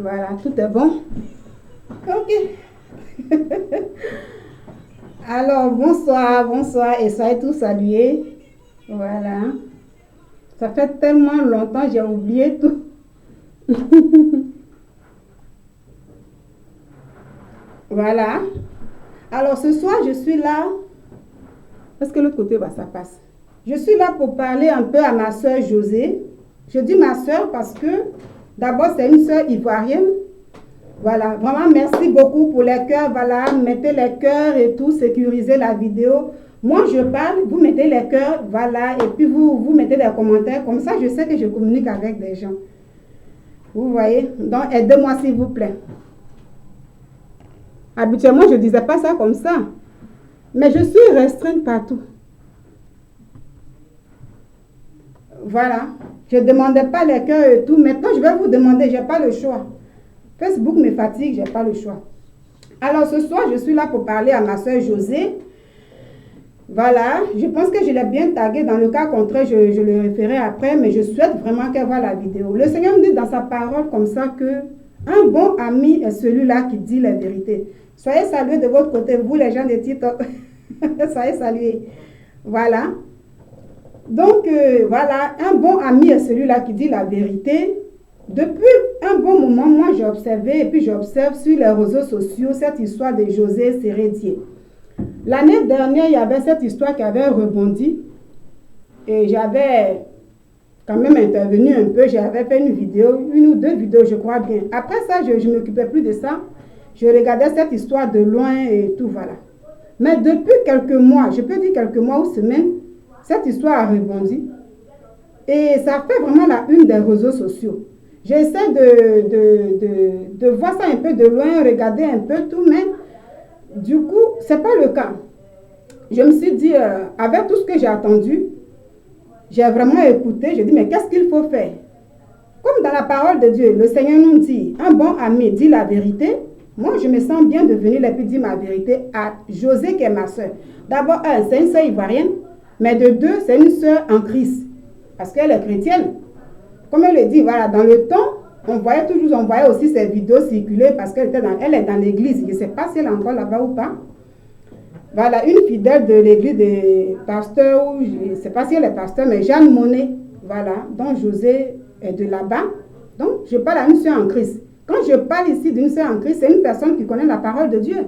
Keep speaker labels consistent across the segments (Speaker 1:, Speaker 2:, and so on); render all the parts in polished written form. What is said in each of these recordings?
Speaker 1: Voilà, tout est bon. Ok. Alors, bonsoir et soyez tous salués. Voilà. Ça fait tellement longtemps, j'ai oublié tout. Voilà. Alors, ce soir, je suis là. Parce que l'autre côté, bah, ça passe. Je suis là pour parler un peu à ma soeur Josée. Je dis ma soeur parce que, d'abord, c'est une soeur ivoirienne. Voilà, vraiment merci beaucoup pour les cœurs. Voilà, mettez les cœurs et tout, sécurisez la vidéo. Moi, je parle, vous mettez les cœurs, voilà, et puis vous mettez des commentaires. Comme ça, je sais que je communique avec des gens. Vous voyez? Donc, aidez-moi s'il vous plaît. Habituellement, je ne disais pas ça comme ça. Mais je suis restreinte partout. Voilà. Je ne demandais pas les cœurs et tout. Maintenant, je vais vous demander, je n'ai pas le choix. Facebook me fatigue, je n'ai pas le choix. Alors, ce soir, je suis là pour parler à ma soeur Josée. Voilà, je pense que je l'ai bien tagué. Dans le cas contraire, je le référerai après, mais je souhaite vraiment qu'elle voie la vidéo. Le Seigneur me dit dans sa parole comme ça que un bon ami est celui-là qui dit la vérité. Soyez salués de votre côté, vous les gens de TikTok. Soyez salués. Voilà. Donc, voilà, un bon ami est celui-là qui dit la vérité. Depuis un bon moment, moi j'ai observé et puis j'observe sur les réseaux sociaux cette histoire de José Sérédier. L'année dernière, il y avait cette histoire qui avait rebondi et j'avais quand même intervenu un peu, j'avais fait une vidéo, une ou deux vidéos je crois bien. Après ça, je ne m'occupais plus de ça, je regardais cette histoire de loin et tout, voilà. Mais depuis quelques mois, je peux dire quelques mois ou semaines, cette histoire a rebondi et ça fait vraiment la une des réseaux sociaux. J'essaie de voir ça un peu de loin, regarder un peu tout, mais du coup, ce n'est pas le cas. Je me suis dit, avec tout ce que j'ai attendu, j'ai vraiment écouté, j'ai dit, mais qu'est-ce qu'il faut faire? Comme dans la parole de Dieu, le Seigneur nous dit, un bon ami dit la vérité. Moi, je me sens bien de venir et puis dire ma vérité à Josée qui est ma soeur. D'abord, c'est une soeur ivoirienne, mais de deux, c'est une soeur en Christ, parce qu'elle est chrétienne. Comme elle le dit, voilà, dans le temps, on voyait aussi ses vidéos circuler parce qu'elle est dans l'église. Je ne sais pas si elle est encore là-bas ou pas. Voilà, une fidèle de l'église des pasteurs, je ne sais pas si elle est pasteur, mais Jeanne Monnet, voilà, dont José est de là-bas. Donc, je parle à une sœur en Christ. Quand je parle ici d'une sœur en Christ, c'est une personne qui connaît la parole de Dieu.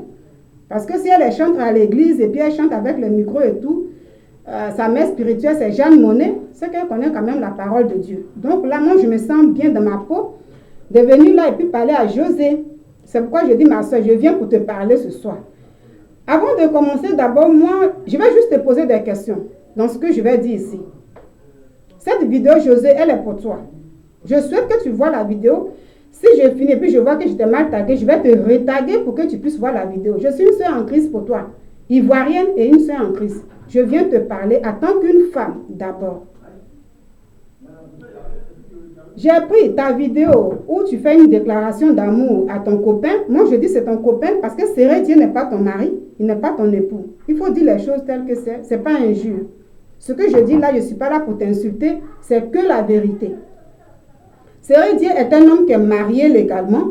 Speaker 1: Parce que si elle chante à l'église et puis elle chante avec le micro et tout, sa mère spirituelle, c'est Jeanne Monnet, c'est qu'elle connaît quand même la parole de Dieu. Donc là, moi, je me sens bien dans ma peau de venir là et puis parler à José. C'est pourquoi je dis, ma soeur, je viens pour te parler ce soir. Avant de commencer, d'abord, moi, je vais juste te poser des questions dans ce que je vais dire ici. Cette vidéo, José, elle est pour toi. Je souhaite que tu vois la vidéo. Si je finis et puis je vois que je t'ai mal tagué, je vais te retaguer pour que tu puisses voir la vidéo. Je suis une soeur en Christ pour toi, ivoirienne et une soeur en Christ. Je viens te parler en tant qu'une femme d'abord. J'ai pris ta vidéo où tu fais une déclaration d'amour à ton copain. Moi, je dis c'est ton copain parce que Sérédier n'est pas ton mari, il n'est pas ton époux. Il faut dire les choses telles que c'est. Ce n'est pas injure. Ce que je dis là, je ne suis pas là pour t'insulter, c'est que la vérité. Sérédier est un homme qui est marié légalement.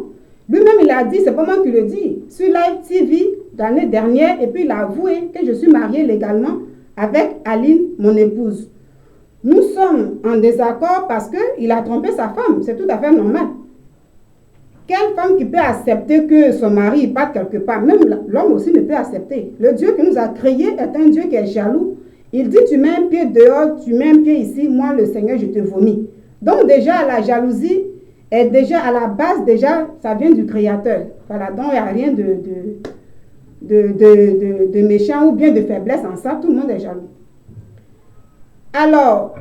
Speaker 1: Lui-même, il a dit, c'est pas moi qui le dis, sur Live TV l'année dernière, et puis il a avoué que je suis mariée légalement avec Aline, mon épouse. Nous sommes en désaccord parce qu'il a trompé sa femme. C'est tout à fait normal. Quelle femme qui peut accepter que son mari parte quelque part? Même l'homme aussi ne peut accepter. Le Dieu qui nous a créés est un Dieu qui est jaloux. Il dit, tu mets un pied dehors, tu mets un pied ici, moi le Seigneur, je te vomis. Donc déjà, la jalousie est déjà à la base, déjà, ça vient du Créateur. Voilà, donc il n'y a rien de méchant ou bien de faiblesse en ça. Tout le monde est jaloux. Alors,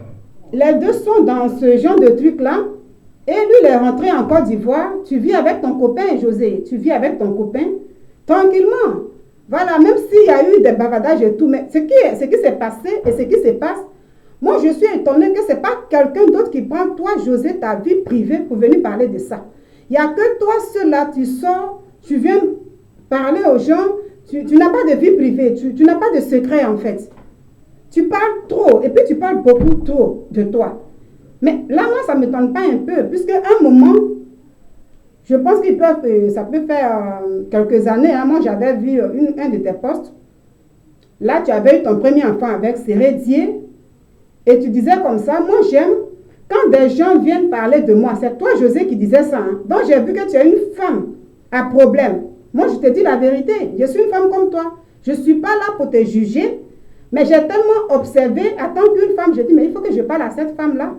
Speaker 1: les deux sont dans ce genre de truc-là. Et lui, il est rentré en Côte d'Ivoire. Tu vis avec ton copain, José. Tu vis avec ton copain tranquillement. Voilà, même s'il y a eu des bavardages et tout. Mais ce qui s'est passé et ce qui se passe, moi, je suis étonnée que ce n'est pas quelqu'un d'autre qui prend, toi, José, ta vie privée pour venir parler de ça. Il n'y a que toi, seul-là, tu sors, tu viens parler aux gens. Tu n'as pas de vie privée. Tu n'as pas de secret, en fait. Tu parles trop, et puis tu parles beaucoup trop de toi. Mais là, moi, ça ne m'étonne pas un peu, puisque à un moment, Je pense qu'ils peuvent, ça peut faire quelques années. Hein, moi, j'avais vu un de tes posts. Là, tu avais eu ton premier enfant avec Cérédier. Et tu disais comme ça, moi j'aime quand des gens viennent parler de moi. C'est toi, José, qui disais ça. Hein. Donc, j'ai vu que tu es une femme à problème. Moi, je te dis la vérité. Je suis une femme comme toi. Je ne suis pas là pour te juger. Mais j'ai tellement observé, en tant qu'une femme, je dis, mais il faut que je parle à cette femme-là.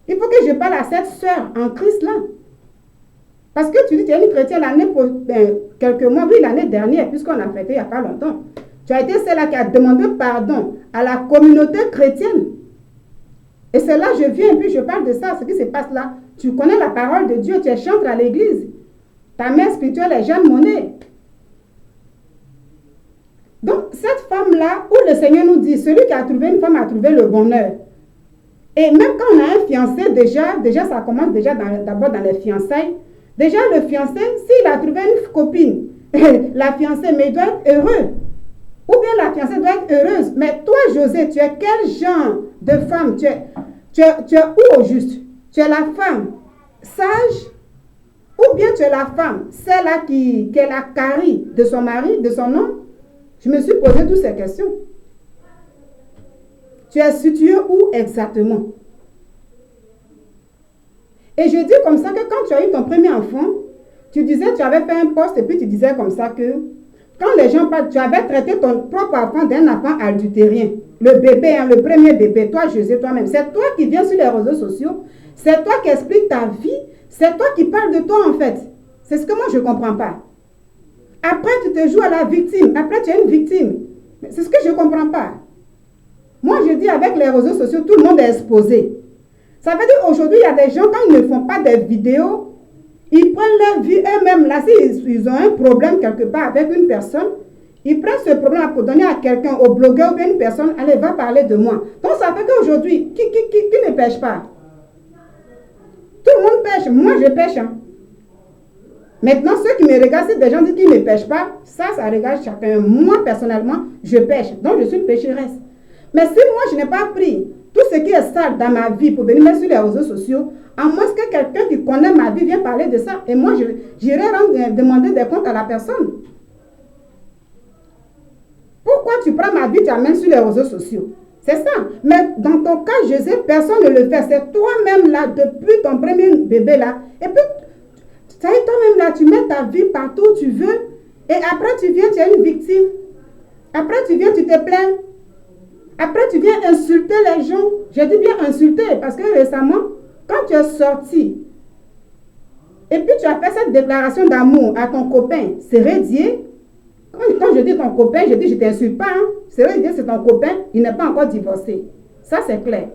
Speaker 1: Il faut que je parle à cette sœur en Christ-là. Parce que tu dis, tu es une chrétienne quelques mois, oui, l'année dernière, puisqu'on a fêté il n'y a pas longtemps. Tu as été celle-là qui a demandé pardon à la communauté chrétienne. Et c'est là que je viens, puis je parle de ça, ce qui se passe là. Tu connais la parole de Dieu, tu es chantre à l'église. Ta mère spirituelle est Jeanne Monnet. Donc, cette femme-là, où le Seigneur nous dit, celui qui a trouvé une femme a trouvé le bonheur. Et même quand on a un fiancé, déjà ça commence déjà d'abord dans les fiançailles. Déjà, le fiancé, s'il a trouvé une copine, la fiancée, mais il doit être heureux. Ou bien la fiancée doit être heureuse. Mais toi, José, tu es quel genre de femme? Tu es où au juste? Tu es la femme sage? Ou bien tu es la femme, celle-là qui est la carie de son mari, de son homme? Je me suis posé toutes ces questions. Tu es situé où exactement? Et je dis comme ça que quand tu as eu ton premier enfant, tu disais, tu avais fait un post et puis tu disais comme ça que quand les gens parlent, tu avais traité ton propre enfant d'un enfant adultérien. Le bébé, hein, le premier bébé, toi, José, toi-même. C'est toi qui viens sur les réseaux sociaux. C'est toi qui expliques ta vie. C'est toi qui parles de toi, en fait. C'est ce que moi, je ne comprends pas. Après, tu te joues à la victime. Après, tu es une victime. C'est ce que je ne comprends pas. Moi, je dis, avec les réseaux sociaux, tout le monde est exposé. Ça veut dire qu'aujourd'hui, il y a des gens, quand ils ne font pas des vidéos, ils prennent leur vie eux-mêmes. Là, s'ils ont un problème quelque part avec une personne, ils prennent ce problème pour donner à quelqu'un, au blogueur ou bien une personne, allez, va parler de moi. Donc, ça fait qu'aujourd'hui, qui ne pêche pas? Tout le monde pêche. Moi, je pêche. Hein. Maintenant, ceux qui me regardent, si des gens disent qu'ils ne pêchent pas, ça regarde chacun. Moi, personnellement, je pêche. Donc, je suis une pécheresse. Mais si moi, je n'ai pas pris tout ce qui est sale dans ma vie pour venir mettre sur les réseaux sociaux, à moins que quelqu'un qui connaît ma vie vienne parler de ça, et moi, j'irai demander des comptes à la personne. Pourquoi tu prends ma vie, tu amènes sur les réseaux sociaux? C'est ça. Mais dans ton cas, je sais, personne ne le fait. C'est toi-même là, depuis ton premier bébé là. Et puis, toi-même là, tu mets ta vie partout où tu veux. Et après, tu viens, tu es une victime. Après, tu viens, tu te plains. Après, tu viens insulter les gens. Je dis bien insulter parce que récemment, quand tu es sorti, et puis tu as fait cette déclaration d'amour à ton copain, Cérédier. Quand je dis ton copain, je dis je ne t'insulte pas. Hein. Cérédier, c'est ton copain, il n'est pas encore divorcé. Ça, c'est clair.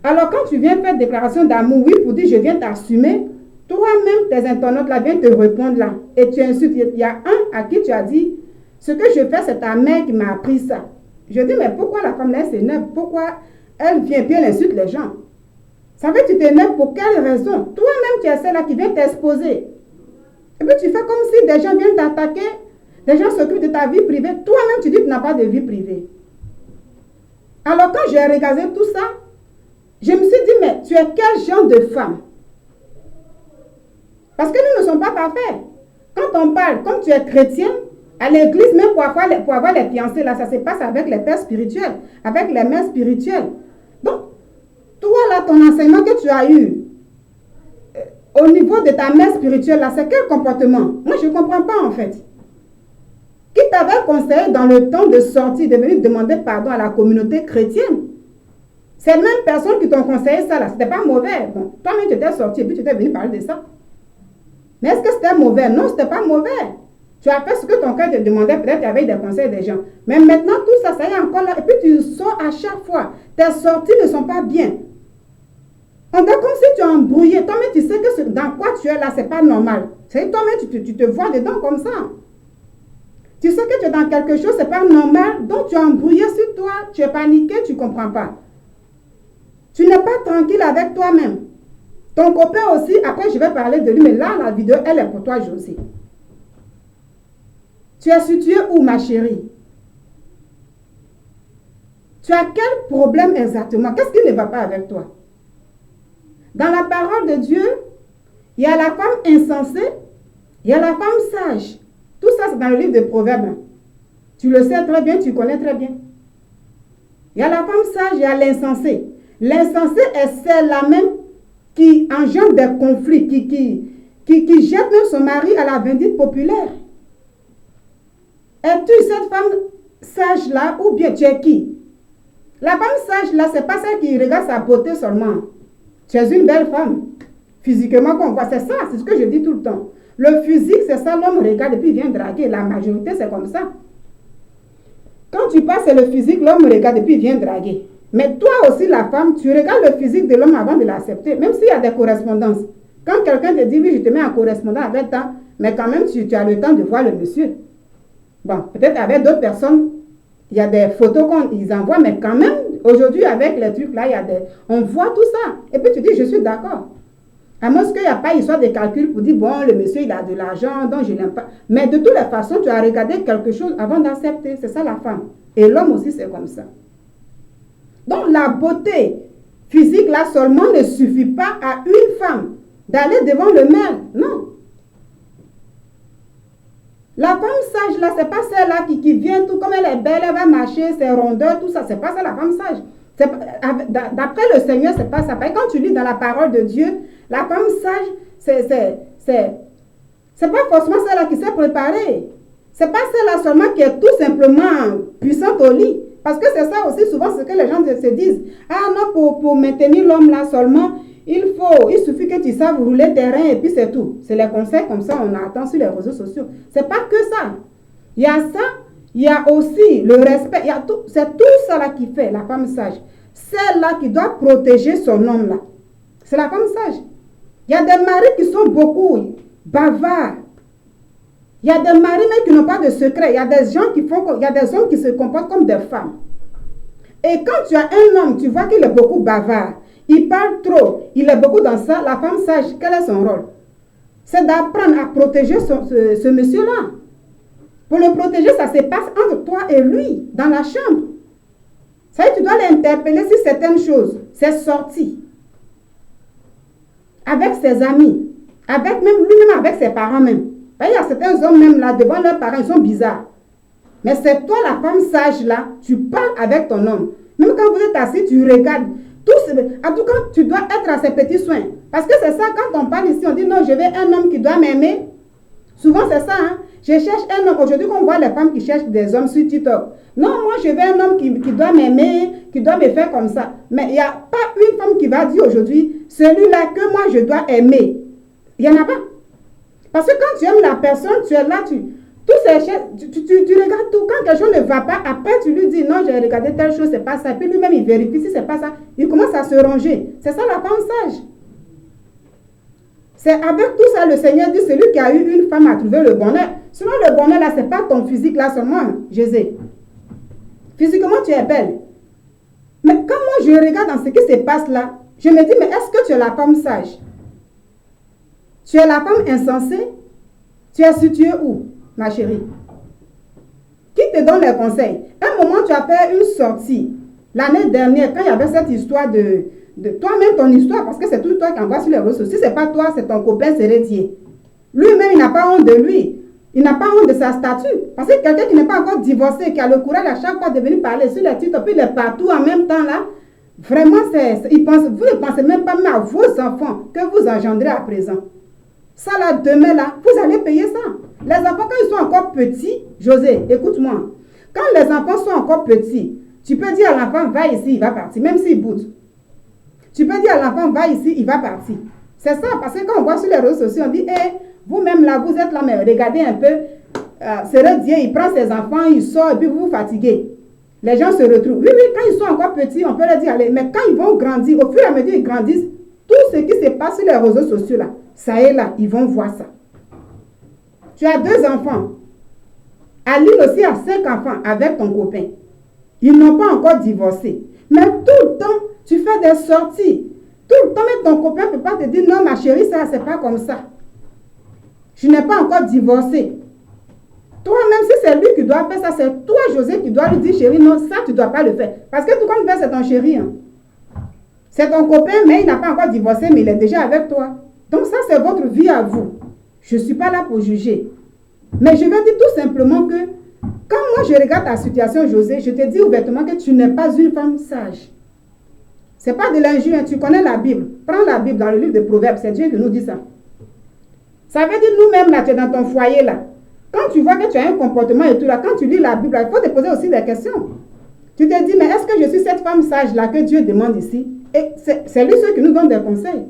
Speaker 1: Alors, quand tu viens faire déclaration d'amour, oui, pour dire je viens t'assumer, toi-même, tes internautes là viennent te répondre là. Et tu insultes. Il y a un à qui tu as dit, ce que je fais, c'est ta mère qui m'a appris ça. Je dis, mais pourquoi la femme là s'énerve? Pourquoi elle vient et elle insulte les gens? Ça veut dire que tu t'énerves pour quelle raison? Toi-même, tu es celle-là qui vient t'exposer. Et puis tu fais comme si des gens viennent t'attaquer, des gens s'occupent de ta vie privée. Toi-même, tu dis que tu n'as pas de vie privée. Alors quand j'ai regardé tout ça, je me suis dit, mais tu es quel genre de femme? Parce que nous ne sommes pas parfaits. Quand on parle, comme tu es chrétien, à l'église, même pour avoir les fiancés, là, ça se passe avec les pères spirituels, avec les mères spirituelles. Donc, toi, là, ton enseignement que tu as eu, au niveau de ta mère spirituelle, là, c'est quel comportement? Moi, je ne comprends pas, en fait. Qui t'avait conseillé dans le temps de sortir, de venir demander pardon à la communauté chrétienne? C'est la même personne qui t'ont conseillé ça, là. C'était pas mauvais. Bon, toi-même, tu étais sorti et puis tu étais venu parler de ça. Mais est-ce que c'était mauvais? Non, c'était pas mauvais. Tu as fait ce que ton cœur te demandait, peut-être avec des conseils des gens. Mais maintenant, tout ça, ça y est encore là. Et puis tu sors à chaque fois. Tes sorties ne sont pas bien. On dirait comme si tu es embrouillé. Toi-même, tu sais que dans quoi tu es là, c'est pas normal. C'est toi-même, tu te vois dedans comme ça. Tu sais que tu es dans quelque chose, c'est pas normal. Donc tu es embrouillé sur toi, tu es paniqué, tu ne comprends pas. Tu n'es pas tranquille avec toi-même. Ton copain aussi, après je vais parler de lui, mais là, la vidéo, elle est pour toi, Josie. Tu es située où, ma chérie? Tu as quel problème exactement? Qu'est-ce qui ne va pas avec toi? Dans la parole de Dieu, Il y a la femme insensée, il y a la femme sage. Tout ça, c'est dans le livre de Proverbes. Tu le sais très bien, tu connais très bien. Il y a la femme sage, il y a l'insensé. L'insensé est celle-là même qui engendre des conflits, qui jette même son mari à la vindicte populaire. Es-tu cette femme sage-là ou bien tu es qui? La femme sage-là, ce n'est pas celle qui regarde sa beauté seulement. Tu es une belle femme. Physiquement qu'on voit, c'est ça, c'est ce que je dis tout le temps. Le physique, c'est ça, l'homme regarde et puis vient draguer. La majorité, c'est comme ça. Quand tu passes, c'est le physique, l'homme regarde et puis vient draguer. Mais toi aussi, la femme, tu regardes le physique de l'homme avant de l'accepter, même s'il y a des correspondances. Quand quelqu'un te dit, oui, je te mets en correspondance avec toi, mais quand même, tu as le temps de voir le monsieur. Bon, peut-être avec d'autres personnes, il y a des photos qu'ils envoient, mais quand même, aujourd'hui, avec les trucs là, on voit tout ça. Et puis tu dis, je suis d'accord. À moins qu'il n'y a pas histoire de calcul pour dire, bon, le monsieur, il a de l'argent, donc je n'aime pas. Mais de toutes les façons, tu as regardé quelque chose avant d'accepter. C'est ça la femme. Et l'homme aussi, c'est comme ça. Donc, la beauté physique, là, seulement ne suffit pas à une femme d'aller devant le maire. Non. La femme sage, là, c'est pas celle-là qui vient tout comme elle est belle, elle va marcher, ses rondeurs, tout ça. C'est pas ça, la femme sage. D'après le Seigneur, c'est pas ça. Quand tu lis dans la parole de Dieu, la femme sage, c'est pas forcément celle-là qui s'est préparée. C'est pas celle-là seulement qui est tout simplement puissante au lit. Parce que c'est ça aussi souvent ce que les gens se disent. Ah non, pour maintenir l'homme là seulement, il suffit que tu saches rouler terrain et puis c'est tout. C'est les conseils comme ça, on attend sur les réseaux sociaux. C'est pas que ça. Il y a ça, il y a aussi le respect. C'est tout ça là qui fait la femme sage. Celle-là qui doit protéger son homme là. C'est la femme sage. Il y a des maris qui sont beaucoup bavards. Il y a des maris même qui n'ont pas de secret. Il y a des gens il y a des hommes qui se comportent comme des femmes. Et quand tu as un homme, tu vois qu'il est beaucoup bavard, il parle trop, il est beaucoup dans ça, la femme sage, quel est son rôle? C'est d'apprendre à protéger ce monsieur-là. Pour le protéger, ça se passe entre toi et lui, dans la chambre. Ça veut dire, tu dois l'interpeller sur certaines choses. C'est sorti. Avec ses amis, avec même lui-même, avec ses parents même. Il y a certains hommes même là, devant leurs parents, ils sont bizarres. Mais c'est toi, la femme sage là, tu parles avec ton homme. Même quand vous êtes assis, tu regardes. En tout cas, tu dois être à ses petits soins. Parce que c'est ça, quand on parle ici, on dit non, je veux un homme qui doit m'aimer. Souvent c'est ça, hein. Je cherche un homme. Aujourd'hui, qu'on voit les femmes qui cherchent des hommes sur TikTok. Non, moi je veux un homme qui doit m'aimer, qui doit me faire comme ça. Mais il n'y a pas une femme qui va dire aujourd'hui, celui-là que moi je dois aimer. Il n'y en a pas. Parce que quand tu aimes la personne, tu es là, tu regardes tout. Quand quelque chose ne va pas, après tu lui dis non, j'ai regardé telle chose, c'est pas ça. Puis lui-même il vérifie si c'est pas ça. Il commence à se ranger. C'est ça la femme sage. C'est avec tout ça le Seigneur dit celui qui a eu une femme a trouvé le bonheur. Sinon le bonheur là, c'est pas ton physique là seulement, Jésus. Physiquement tu es belle. Mais quand moi je regarde dans ce qui se passe là, je me dis mais est-ce que tu es la femme sage? Tu es la femme insensée? Tu es située où, ma chérie? Qui te donne les conseils? Un moment, tu as fait une sortie. L'année dernière, quand il y avait cette histoire de toi-même, ton histoire, parce que c'est tout toi qui envoie sur les réseaux sociaux. Si ce n'est pas toi, c'est ton copain héritier. Lui-même, il n'a pas honte de lui. Il n'a pas honte de sa statue. Parce que quelqu'un qui n'est pas encore divorcé, qui a le courage à chaque fois de venir parler sur les titres, puis il est partout en même temps là, vraiment, vous ne pensez même pas à vos enfants que vous engendrez à présent. Ça là, demain là, vous allez payer ça. Les enfants, quand ils sont encore petits, José, écoute-moi. Quand les enfants sont encore petits, tu peux dire à l'enfant, va ici, il va partir, même s'il boude. Tu peux dire à l'enfant, va ici, il va partir. C'est ça, parce que quand on voit sur les réseaux sociaux, on dit, vous-même là, vous êtes là, mais regardez un peu, c'est Dieu, il prend ses enfants, il sort, et puis vous vous fatiguez. Les gens se retrouvent. Oui, quand ils sont encore petits, on peut leur dire, allez, mais quand ils vont grandir, au fur et à mesure qu'ils grandissent, tout ce qui se passe sur les réseaux sociaux là, ça est là, ils vont voir ça. Tu as 2 enfants. Aline aussi a 5 enfants avec ton copain. Ils n'ont pas encore divorcé. Mais tout le temps, tu fais des sorties. Tout le temps, même ton copain ne peut pas te dire, non, ma chérie, ça, c'est pas comme ça. Je n'ai pas encore divorcé. Toi-même, si c'est lui qui doit faire ça, c'est toi, José, qui dois lui dire, chérie, non, ça, tu ne dois pas le faire. Parce que tout comme tu fais, c'est ton chéri. Hein. C'est ton copain, mais il n'a pas encore divorcé, mais il est déjà avec toi. Donc ça, c'est votre vie à vous. Je ne suis pas là pour juger. Mais je vais dire tout simplement que quand moi je regarde ta situation, José, je te dis ouvertement que tu n'es pas une femme sage. Ce n'est pas de l'injure, hein. Tu connais la Bible. Prends la Bible dans le livre de Proverbes, c'est Dieu qui nous dit ça. Ça veut dire nous-mêmes, là, tu es dans ton foyer, là. Quand tu vois que tu as un comportement et tout, là, quand tu lis la Bible, il faut te poser aussi des questions. Tu te dis, mais est-ce que je suis cette femme sage-là que Dieu demande ici? Et c'est lui ceux qui nous donne des conseils.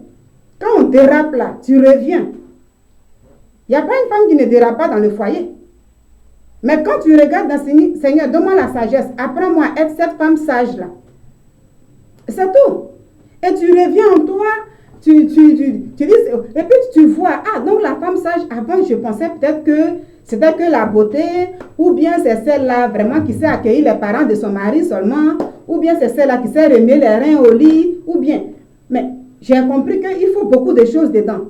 Speaker 1: Quand on dérape, là, tu reviens. Il n'y a pas une femme qui ne dérape pas dans le foyer. Mais quand tu regardes dans Seigneur, donne-moi la sagesse. Apprends-moi à être cette femme sage-là. C'est tout. Et tu reviens en toi. Tu dis, et puis tu vois, ah, donc la femme sage, avant, je pensais peut-être que c'était que la beauté, ou bien c'est celle-là vraiment qui sait accueillir les parents de son mari seulement, ou bien c'est celle-là qui sait remuer les reins au lit, ou bien. Mais j'ai compris qu'il faut beaucoup de choses dedans.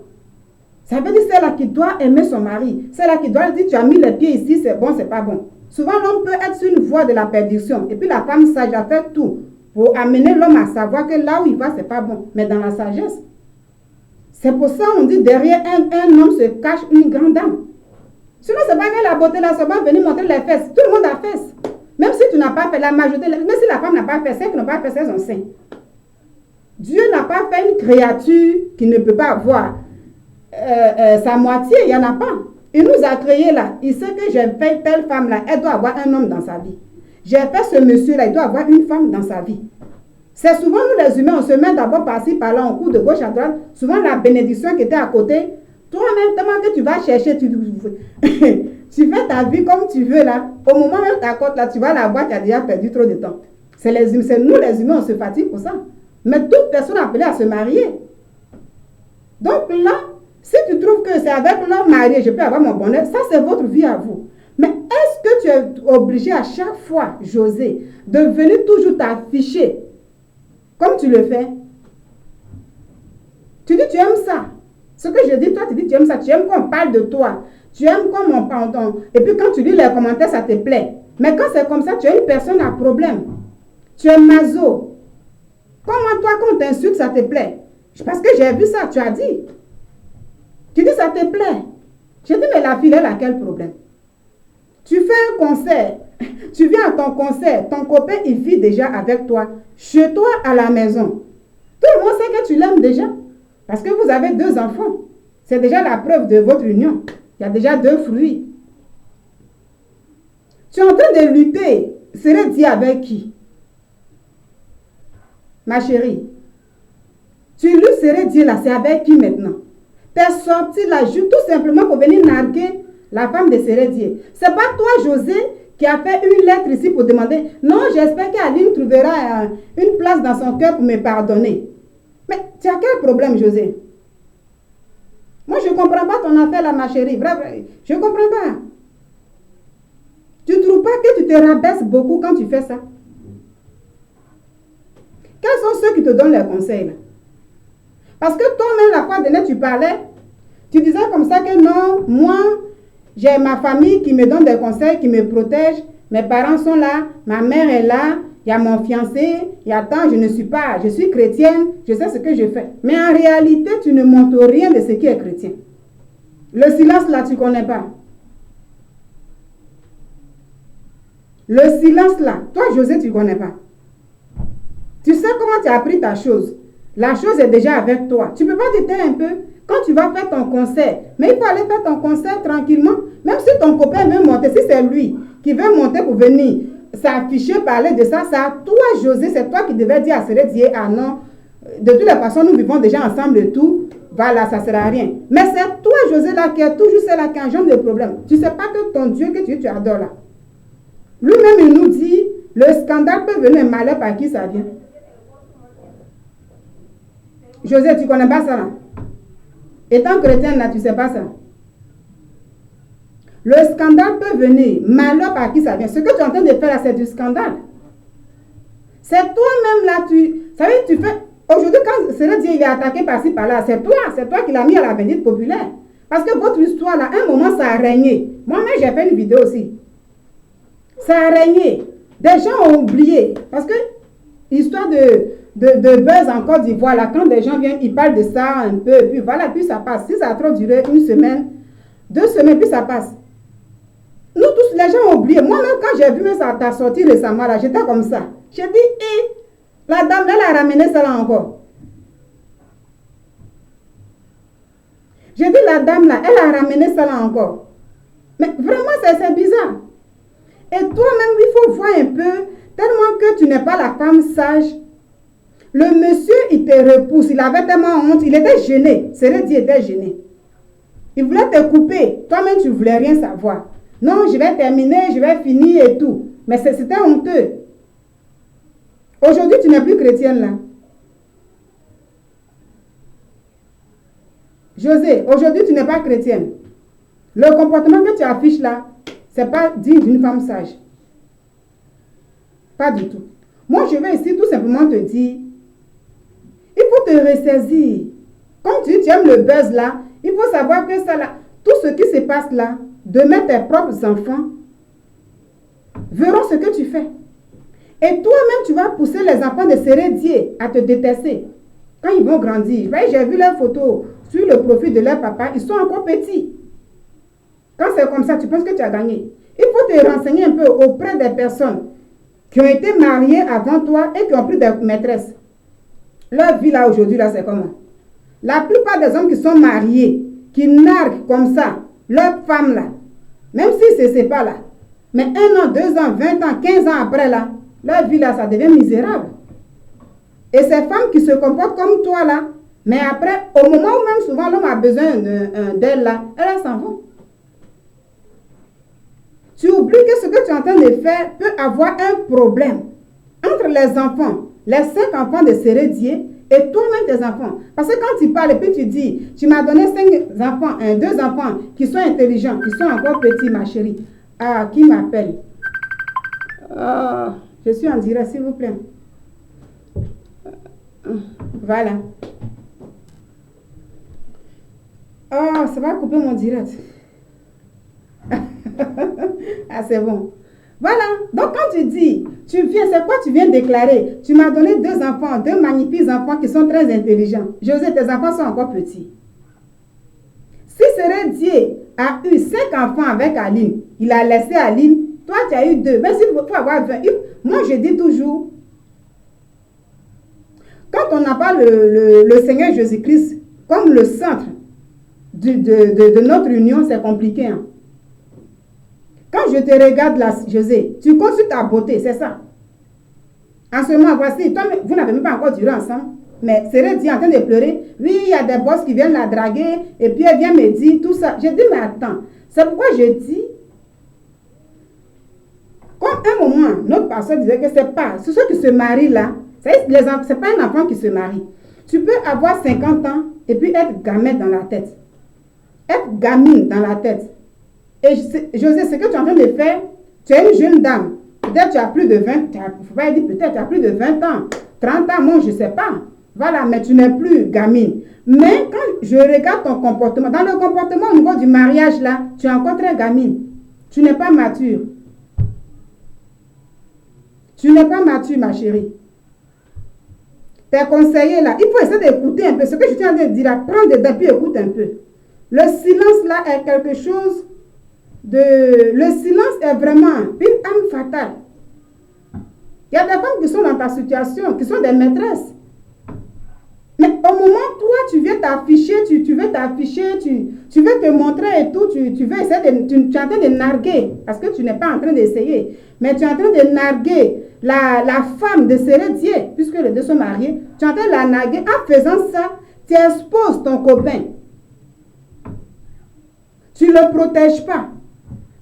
Speaker 1: Ça veut dire celle-là qui doit aimer son mari, celle-là qui doit dire, tu as mis les pieds ici, c'est bon, c'est pas bon. Souvent, l'homme peut être sur une voie de la perdition, et puis la femme sage a fait tout pour amener l'homme à savoir que là où il va, c'est pas bon, mais dans la sagesse. C'est pour ça qu'on dit derrière un homme se cache une grande dame. Sinon, c'est pas que la beauté là, c'est pas venir montrer les fesses. Tout le monde a fesses. Même si tu n'as pas fait la majorité, même si la femme n'a pas fait, celles qui n'ont pas fait, c'est son sein. Dieu n'a pas fait une créature qui ne peut pas avoir sa moitié, il n'y en a pas. Il nous a créés là. Il sait que j'ai fait telle femme là, elle doit avoir un homme dans sa vie. J'ai fait ce monsieur là, il doit avoir une femme dans sa vie. C'est souvent nous les humains, on se met d'abord par-ci, par-là, on court de gauche à droite. Souvent la bénédiction qui était à côté, toi-même, tellement que tu vas chercher, tu fais ta vie comme tu veux là. Au moment où tu t'accordes là, tu vas la voir, tu as déjà perdu trop de temps. C'est nous les humains, on se fatigue pour ça. Mais toute personne appelée à se marier. Donc là, si tu trouves que c'est avec l'homme marié, je peux avoir mon bonheur, ça c'est votre vie à vous. Mais est-ce que tu es obligé à chaque fois, José, de venir toujours t'afficher comme tu le fais? Tu dis tu aimes ça. Ce que je dis, toi tu dis tu aimes ça. Tu aimes qu'on parle de toi. Tu aimes qu'on m'en parle. Et puis quand tu lis les commentaires, ça te plaît. Mais quand c'est comme ça, tu es une personne à problème. Tu es maso. Comment toi, quand on t'insulte, ça te plaît? Parce que j'ai vu ça, tu as dit. Tu dis ça te plaît. Je dis mais la fille, elle a quel problème? Tu fais un concert. Tu viens à ton concert. Ton copain, il vit déjà avec toi. Chez toi, à la maison. Tout le monde sait que tu l'aimes déjà. Parce que vous avez 2 enfants. C'est déjà la preuve de votre union. Il y a déjà 2 fruits. Tu es en train de lutter. Serait dit avec qui? Ma chérie. Tu luttes, serait dit là, c'est avec qui maintenant? Tu es sorti là, tout simplement pour venir narguer la femme de Sérédier. C'est pas toi, José, qui a fait une lettre ici pour demander, non, j'espère qu'Aline trouvera une place dans son cœur pour me pardonner. Mais tu as quel problème, José? Moi, je ne comprends pas ton affaire là, ma chérie. Vrai, je ne comprends pas. Tu ne trouves pas que tu te rabaisses beaucoup quand tu fais ça? Quels sont ceux qui te donnent les conseils là? Parce que toi-même, la fois dernière, tu parlais, tu disais comme ça que non, moi, j'ai ma famille qui me donne des conseils, qui me protège, mes parents sont là, ma mère est là, il y a mon fiancé, il y a tant, je suis chrétienne, je sais ce que je fais. Mais en réalité, tu ne montres rien de ce qui est chrétien. Le silence là, tu ne connais pas. Le silence là, toi José, tu ne connais pas. Tu sais comment tu as appris ta chose. La chose est déjà avec toi. Tu ne peux pas te taire un peu quand tu vas faire ton concert. Mais il faut aller faire ton concert tranquillement. Même si ton copain veut monter, si c'est lui qui veut monter pour venir s'afficher, parler de ça, c'est à toi, José, c'est toi qui devais dire à Sérédier, ah non, de toutes les façons, nous vivons déjà ensemble et tout. Voilà, ça ne sert à rien. Mais c'est toi, José, là, qui est toujours celle-là qui engendre des problèmes. Tu ne sais pas que ton Dieu que tu adores là. Lui-même, il nous dit, le scandale peut venir, un malheur par qui ça vient. José, tu ne connais pas ça là? Étant chrétienne là, tu ne sais pas ça. Le scandale peut venir, malheur par qui ça vient. Ce que tu es en train de faire là, c'est du scandale. C'est toi-même là, tu savez, tu fais. Aujourd'hui, quand Sérédier il est attaqué par-ci par-là, c'est toi qui l'as mis à la bénédiction populaire. Parce que votre histoire là, à un moment, ça a régné. Moi-même, j'ai fait une vidéo aussi. Ça a régné. Des gens ont oublié. Parce que l'histoire de buzz en Côte d'Ivoire, là, quand des gens viennent, ils parlent de ça un peu, et puis voilà, puis ça passe. Si ça a trop duré 1 semaine, 2 semaines, puis ça passe. Nous tous, les gens ont oublié. Moi-même, quand j'ai vu ça t'a sorti récemment, là, j'étais comme ça. J'ai dit, hé, la dame, elle a ramené ça là encore. J'ai dit, la dame là, elle a ramené ça là encore. Mais vraiment, c'est bizarre. Et toi-même, il faut voir un peu, tellement que tu n'es pas la femme sage. Le monsieur, il te repousse. Il avait tellement honte. Il était gêné. Cérédi était gêné. Il voulait te couper. Toi-même, tu ne voulais rien savoir. Non, je vais terminer, je vais finir et tout. Mais c'était honteux. Aujourd'hui, tu n'es plus chrétienne là. José, aujourd'hui, tu n'es pas chrétienne. Le comportement que tu affiches là, ce n'est pas digne d'une femme sage. Pas du tout. Moi, je vais ici tout simplement te dire, il faut te ressaisir. Comme tu aimes le buzz là, il faut savoir que ça là, tout ce qui se passe là, demain tes propres enfants verront ce que tu fais. Et toi-même, tu vas pousser les enfants de Sérédier à te détester. Quand ils vont grandir, j'ai vu leurs photos sur le profil de leur papa, ils sont encore petits. Quand c'est comme ça, tu penses que tu as gagné. Il faut te renseigner un peu auprès des personnes qui ont été mariées avant toi et qui ont pris des maîtresses. Leur vie là aujourd'hui, là, c'est comment? La plupart des hommes qui sont mariés, qui narguent comme ça, leur femme là, même si c'est pas là, mais 1 an, 2 ans, 20 ans, 15 ans après là, leur vie là, ça devient misérable. Et ces femmes qui se comportent comme toi là, mais après, au moment où même souvent l'homme a besoin d'elle là, elles s'en vont. Tu oublies que ce que tu es en train de faire peut avoir un problème entre les enfants, les 5 enfants de Sérédier et toi-même tes enfants. Parce que quand tu parles et puis tu dis, tu m'as donné 5 enfants, 2 enfants qui sont intelligents, qui sont encore petits, ma chérie. Ah, qui m'appelle? Je suis en direct, s'il vous plaît. Voilà. Oh, ça va couper mon direct. Ah, c'est bon. Voilà. Donc, quand tu dis, tu viens, c'est quoi tu viens déclarer? Tu m'as donné 2 enfants, 2 magnifiques enfants qui sont très intelligents. José, tes enfants sont encore petits. Si Sérédier a eu 5 enfants avec Aline, il a laissé Aline, toi, tu as eu 2. Mais s'il faut avoir 20, moi, je dis toujours, quand on n'a pas le Seigneur Jésus-Christ comme le centre de notre union, c'est compliqué. Hein? Quand je te regarde là, José, tu comptes sur ta beauté, c'est ça. En ce moment, voici, toi, vous n'avez même pas encore duré ensemble. Mais Sérédi est en train de pleurer. Oui, il y a des boss qui viennent la draguer. Et puis elle vient me dire tout ça. Je dis, mais attends. C'est pourquoi je dis, comme un moment, notre pasteur disait que c'est pas, c'est ceux qui se marient là, c'est pas un enfant qui se marie. Tu peux avoir 50 ans et puis être gamin dans la tête. Être gamine dans la tête. Et José, ce que tu es en train de faire, tu es une jeune dame. Peut-être tu as plus de 20, il ne faut pas dire peut-être tu as plus de 20 ans, 30 ans, moi je ne sais pas. Voilà, mais tu n'es plus gamine. Mais quand je regarde ton comportement, dans le comportement au niveau du mariage là, tu es encore très gamine. Tu n'es pas mature. Tu n'es pas mature, ma chérie. Tes conseillers là, il faut essayer d'écouter un peu. Ce que je tiens de dire là, prends dedans puis écoute un peu. Le silence là est quelque chose de... Le silence est vraiment une âme fatale. Il y a des femmes qui sont dans ta situation, qui sont des maîtresses. Mais au moment où toi, tu viens t'afficher, tu veux t'afficher, tu veux te montrer et tout, tu veux essayer de... Tu es en train de narguer, parce que tu n'es pas en train d'essayer, mais tu es en train de narguer la femme de Sérédier, puisque les deux sont mariés, tu es en train de la narguer. En faisant ça, tu exposes ton copain. Tu ne le protèges pas.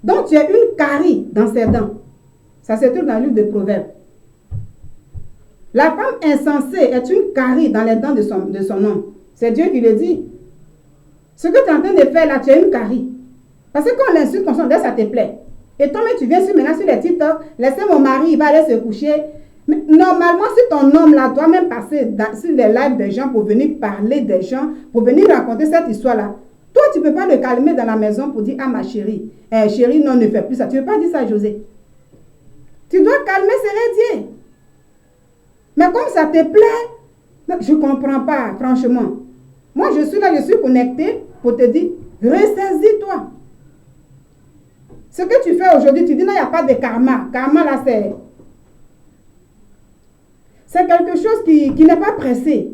Speaker 1: Donc, tu as une carie dans ses dents. Ça se trouve dans le livre de Proverbes. La femme insensée est une carie dans les dents de son homme. C'est Dieu qui le dit. Ce que tu es en train de faire là, tu as une carie. Parce que quand on l'insulte comme ça te plaît. Et toi, mais tu viens maintenant sur les TikTok, laissez mon mari, il va aller se coucher. Mais normalement, si ton homme là doit même passer sur les lives des gens pour venir parler des gens, pour venir raconter cette histoire-là, toi, tu ne peux pas le calmer dans la maison pour dire, ah ma chérie, chérie, non, ne fais plus ça. Tu ne peux pas dire ça à José. Tu dois calmer Sérédier. Mais comme ça te plaît, je ne comprends pas, franchement. Moi, je suis là, je suis connectée pour te dire, ressaisis-toi. Ce que tu fais aujourd'hui, tu dis, non, il n'y a pas de karma. Karma, là, c'est quelque chose qui n'est pas pressé.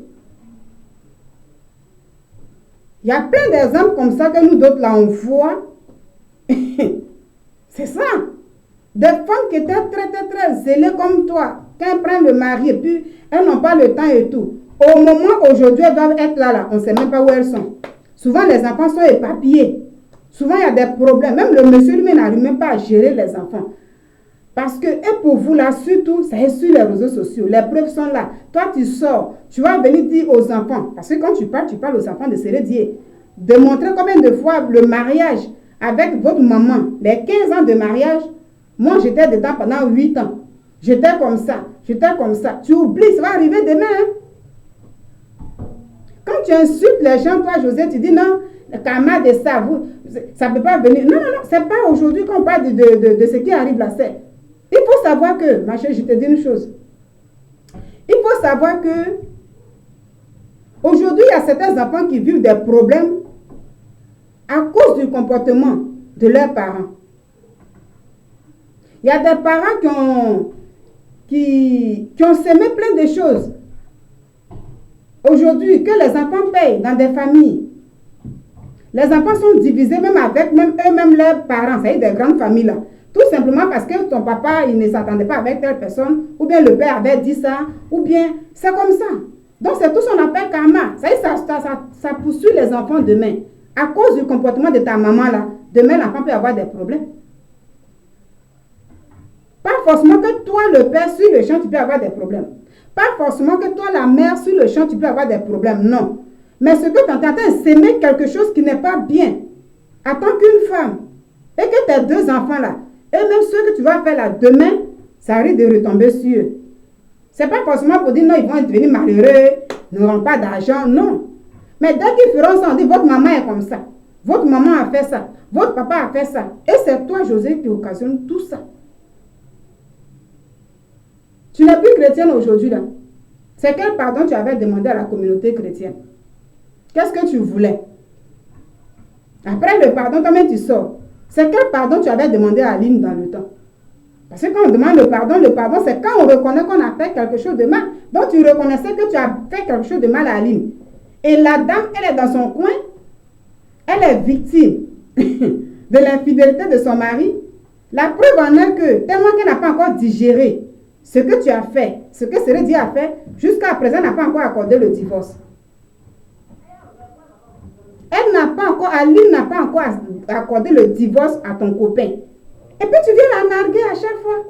Speaker 1: Il y a plein d'exemples comme ça que nous d'autres, là, on voit. C'est ça. Des femmes qui étaient très zélées comme toi, quand elles prennent le mari et puis elles n'ont pas le temps et tout. Au moment aujourd'hui, elles doivent être là. On ne sait même pas où elles sont. Souvent, les enfants sont éparpillés. Souvent, il y a des problèmes. Même le monsieur lui-même n'arrive même pas à gérer les enfants. Parce que, et pour vous là, surtout, ça est sur les réseaux sociaux. Les preuves sont là. Toi, tu sors. Tu vas venir dire aux enfants. Parce que quand tu parles aux enfants de Sérédier. De montrer combien de fois le mariage avec votre maman, les 15 ans de mariage, moi, j'étais dedans pendant 8 ans. J'étais comme ça. Tu oublies, ça va arriver demain. Hein? Quand tu insultes les gens, toi, José, tu dis non, le karma de ça, ça ne peut pas venir. Non, c'est pas aujourd'hui qu'on parle de ce qui arrive là. Il faut savoir que, ma chérie, je te dis une chose. Il faut savoir que aujourd'hui, il y a certains enfants qui vivent des problèmes à cause du comportement de leurs parents. Il y a des parents qui ont semé plein de choses. Aujourd'hui, que les enfants payent dans des familles. Les enfants sont divisés même avec eux-mêmes leurs parents. C'est des grandes familles là. Tout simplement parce que ton papa, il ne s'attendait pas avec telle personne, ou bien le père avait dit ça, ou bien c'est comme ça. Donc c'est tout ce qu'on appelle karma. Ça poursuit les enfants demain. À cause du comportement de ta maman là, demain l'enfant peut avoir des problèmes. Pas forcément que toi, le père, sur le champ, tu peux avoir des problèmes. Pas forcément que toi, la mère, sur le champ, tu peux avoir des problèmes. Non. Mais ce que tu es en train de s'aimer quelque chose qui n'est pas bien, en tant qu'une femme, et que tes deux enfants là, et même ceux que tu vas faire là, demain, ça risque de retomber sur eux. Ce n'est pas forcément pour dire non, ils vont devenir malheureux, n'auront pas d'argent, non. Mais dès qu'ils feront ça, on dit votre maman est comme ça, votre maman a fait ça, votre papa a fait ça. Et c'est toi, José, qui occasionne tout ça. Tu n'es plus chrétienne aujourd'hui là. C'est quel pardon tu avais demandé à la communauté chrétienne? Qu'est-ce que tu voulais? Après le pardon, comment tu sors? C'est quel pardon tu avais demandé à Aline dans le temps? Parce que quand on demande le pardon, c'est quand on reconnaît qu'on a fait quelque chose de mal. Donc tu reconnaissais que tu as fait quelque chose de mal à Aline. Et la dame, elle est dans son coin, elle est victime de l'infidélité de son mari. La preuve en est que, tellement qu'elle n'a pas encore digéré ce que tu as fait, ce que Sérédi a fait, jusqu'à présent, elle n'a pas encore accordé le divorce. Aline n'a pas encore accordé le divorce à ton copain. Et puis tu viens la narguer à chaque fois.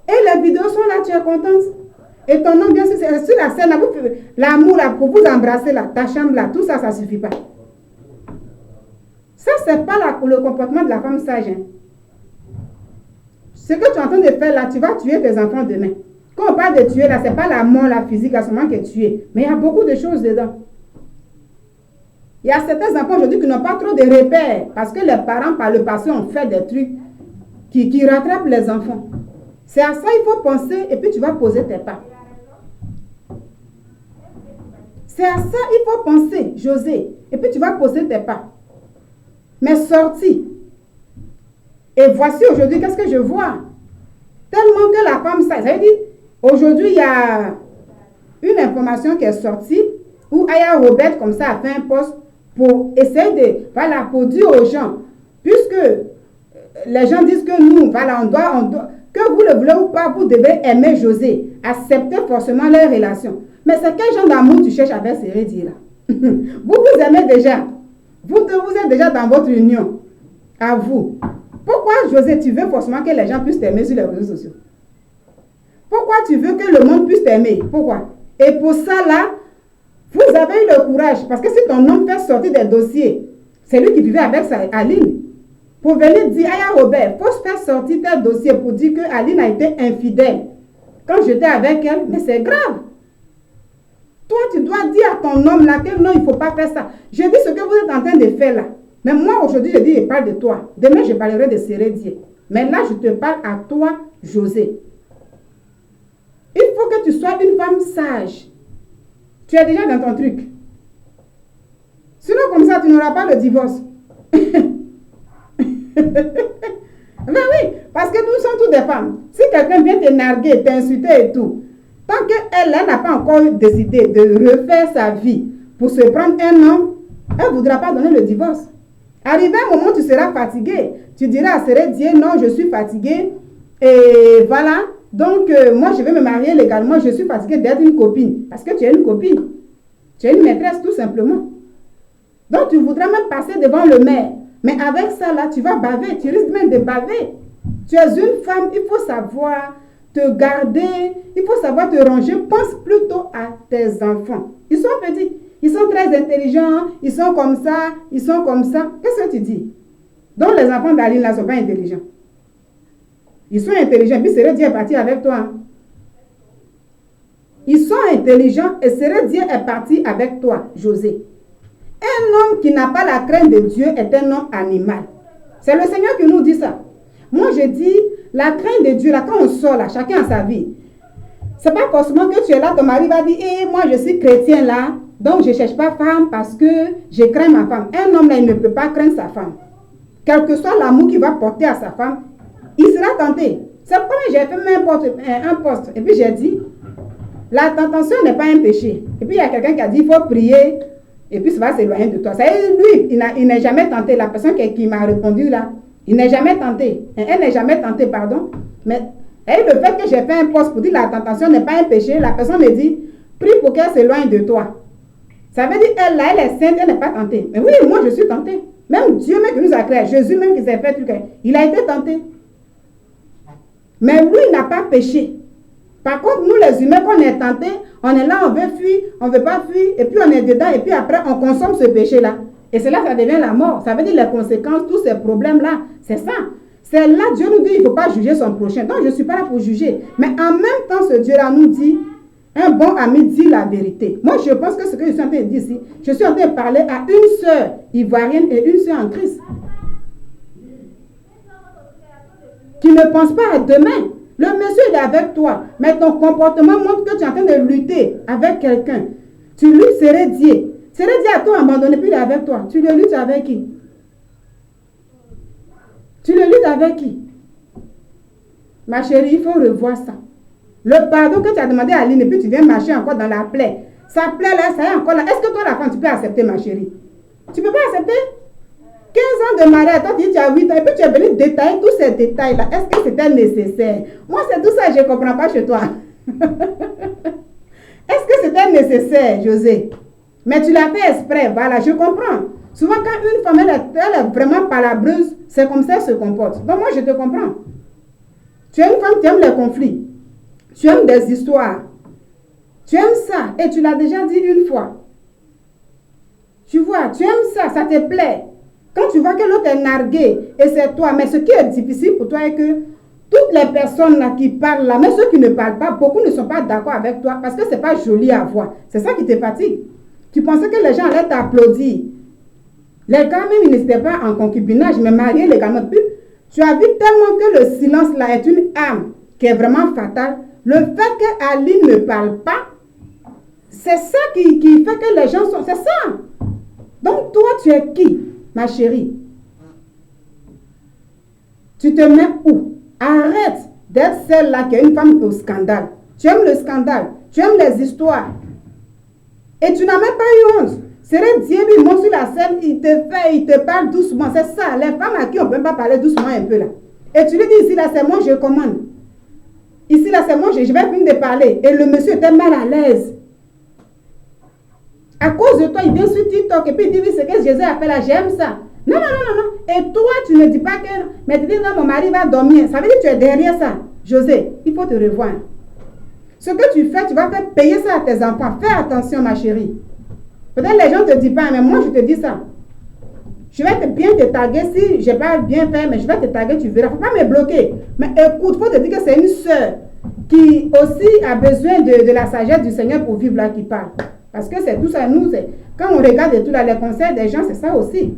Speaker 1: Et les vidéos sont là, tu es contente. Et ton nom, bien sûr, c'est sur la scène, là, l'amour là, pour vous embrasser là, ta chambre là, tout ça, ça ne suffit pas. Ça, ce n'est pas le comportement de la femme sage. Hein. Ce que tu es en train de faire là, tu vas tuer tes enfants demain. Quand on parle de tuer là, ce n'est pas la mort, la physique, à ce moment qui est tuée. Mais il y a beaucoup de choses dedans. Il y a certains enfants aujourd'hui qui n'ont pas trop de repères parce que les parents, par le passé, ont fait des trucs qui rattrapent les enfants. C'est à ça qu'il faut penser et puis tu vas poser tes pas. C'est à ça qu'il faut penser, José. Et puis tu vas poser tes pas. Mais sorti. Et voici aujourd'hui, qu'est-ce que je vois? Tellement que la femme, ça veut dire, aujourd'hui, il y a une information qui est sortie où Aya Robert, comme ça, a fait un post pour essayer de, voilà, pour dire aux gens, puisque les gens disent que nous, voilà, on doit, que vous le voulez ou pas, vous devez aimer José, accepter forcément leur relation. Mais c'est quel genre d'amour tu cherches avec Sérédi là? Vous aimez déjà. Vous êtes déjà dans votre union. À vous. Pourquoi, José, tu veux forcément que les gens puissent t'aimer sur les réseaux sociaux? Pourquoi tu veux que le monde puisse t'aimer? Pourquoi? Et pour ça, là, vous avez eu le courage. Parce que si ton homme fait sortir des dossiers, c'est lui qui vivait avec Aline. Pour venir dire, Aya Robert, il faut faire sortir tel dossier pour dire que Aline a été infidèle. Quand j'étais avec elle, mais c'est grave. Toi, tu dois dire à ton homme là que non, il ne faut pas faire ça. Je dis ce que vous êtes en train de faire là. Mais moi, aujourd'hui, je dis, je parle de toi. Demain, je parlerai de Sérédier. Mais là, je te parle à toi, José. tu sois une femme sage. Tu es déjà dans ton truc. Sinon, comme ça, tu n'auras pas le divorce. Mais oui, parce que nous sommes toutes des femmes. Si quelqu'un vient te narguer, t'insulter et tout, tant qu'elle n'a pas encore décidé de refaire sa vie pour se prendre un homme, elle ne voudra pas donner le divorce. Arrivé un moment où tu seras fatigué, tu diras à Sérédier, non, je suis fatiguée, et voilà, donc moi je vais me marier légalement, je suis fatiguée d'être une copine, parce que tu es une copine, tu es une maîtresse tout simplement. Donc tu voudras même passer devant le maire, mais avec ça là, tu vas baver, tu risques même de baver. Tu es une femme, il faut savoir te garder, il faut savoir te ranger, pense plutôt à tes enfants. Ils sont petits. Ils sont très intelligents, ils sont comme ça, ils sont comme ça. Qu'est-ce que tu dis? Donc les enfants d'Aline là ne sont pas intelligents. Ils sont intelligents, puis Sérédier est parti avec toi. Hein? Ils sont intelligents et Sérédier est parti avec toi, José. Un homme qui n'a pas la crainte de Dieu est un homme animal. C'est le Seigneur qui nous dit ça. Moi je dis, la crainte de Dieu, là, quand on sort là, chacun a sa vie. C'est pas forcément que tu es là, ton mari va dire, moi je suis chrétien là, donc je ne cherche pas femme parce que je crains ma femme. Un homme là, il ne peut pas craindre sa femme. Quel que soit l'amour qu'il va porter à sa femme, il sera tenté. C'est pourquoi j'ai fait même un poste. Et puis j'ai dit, la tentation n'est pas un péché. Et puis il y a quelqu'un qui a dit, il faut prier, et puis ça va s'éloigner de toi. Ça veut dire, lui, il n'est jamais tenté. La personne qui m'a répondu là, il n'est jamais tenté. Elle n'est jamais tentée, pardon. Mais et le fait que j'ai fait un poste pour dire la tentation n'est pas un péché, la personne me dit, prie pour qu'elle s'éloigne de toi. Ça veut dire, elle là, elle est sainte, elle n'est pas tentée. Mais oui, moi je suis tentée. Même Dieu même qui nous a créé, Jésus même qui s'est fait truc, il a été tenté. Mais lui, il n'a pas péché. Par contre, nous les humains, quand on est tentés, on est là, on veut fuir, on ne veut pas fuir, et puis on est dedans, et puis après on consomme ce péché-là. Et c'est là que ça devient la mort. Ça veut dire les conséquences, tous ces problèmes-là, c'est ça. C'est là, Dieu nous dit, il ne faut pas juger son prochain. Donc, je ne suis pas là pour juger. Mais en même temps, ce Dieu-là nous dit, un bon ami dit la vérité. Moi, je pense que ce que je suis en train de dire ici, je suis en train de parler à une sœur ivoirienne et une sœur en Christ. Qui ne pense pas à demain. Le monsieur il est avec toi, mais ton comportement montre que tu es en train de lutter avec quelqu'un. Tu luttes Sérédier. Sérédier a tout abandonné, puis il est avec toi. Tu le luttes avec qui? Tu le luttes avec qui? Ma chérie, il faut revoir ça. Le pardon que tu as demandé à Aline, et puis tu viens marcher encore dans la plaie. Sa plaie là, ça est encore là. Est-ce que toi, la femme, tu peux accepter, ma chérie? Tu ne peux pas accepter? 15 ans de mariage, toi tu dis tu as 8 ans, et puis tu es venu détailler tous ces détails-là. Est-ce que c'était nécessaire? Moi, c'est tout ça que je ne comprends pas chez toi. Est-ce que c'était nécessaire, José? Mais tu l'as fait exprès, voilà, je comprends. Souvent, quand une femme, elle est vraiment palabreuse, c'est comme ça qu'elle se comporte. Donc, moi, je te comprends. Tu es une femme qui aime les conflits. Tu aimes des histoires. Tu aimes ça, et tu l'as déjà dit une fois. Tu vois, tu aimes ça, ça te plaît. Quand tu vois que l'autre est nargué, et c'est toi, mais ce qui est difficile pour toi est que toutes les personnes là qui parlent là, même ceux qui ne parlent pas, beaucoup ne sont pas d'accord avec toi parce que ce n'est pas joli à voir. C'est ça qui te fatigue. Tu pensais que les gens allaient t'applaudir. Les gars même, ils n'étaient pas en concubinage, mais mariés légalement. Puis, tu as vu tellement que le silence là est une arme qui est vraiment fatale. Le fait qu'Aline ne parle pas, c'est ça qui fait que les gens sont... C'est ça. Donc toi, tu es qui, ma chérie? Tu te mets où? Arrête d'être celle-là qui est une femme au scandale. Tu aimes le scandale. Tu aimes les histoires. Et tu n'as même pas eu honte. Sérédier, il monte sur la scène, il te parle doucement. C'est ça, les femmes à qui on ne peut pas parler doucement un peu là. Et tu lui dis, ici là, c'est moi, je commande. Ici là, c'est moi, je vais finir de parler. Et le monsieur était mal à l'aise. À cause de toi, il vient sur TikTok et puis il dit, oui, c'est que Jésus a fait là, j'aime ça. Non, non, non, non, non. Et toi, tu ne dis pas que... Mais tu dis, non, mon mari va dormir. Ça veut dire que tu es derrière ça. José, il faut te revoir. Ce que tu fais, tu vas faire payer ça à tes enfants. Fais attention, ma chérie. Peut-être les gens ne te disent pas, mais moi, je te dis ça. Je vais bien te taguer si je n'ai pas bien fait, mais je vais te taguer, tu verras. Il ne faut pas me bloquer. Mais écoute, il faut te dire que c'est une sœur qui aussi a besoin de la sagesse du Seigneur pour vivre là qui parle. Parce que c'est tout ça, nous, quand on regarde tout là, les conseils des gens, c'est ça aussi.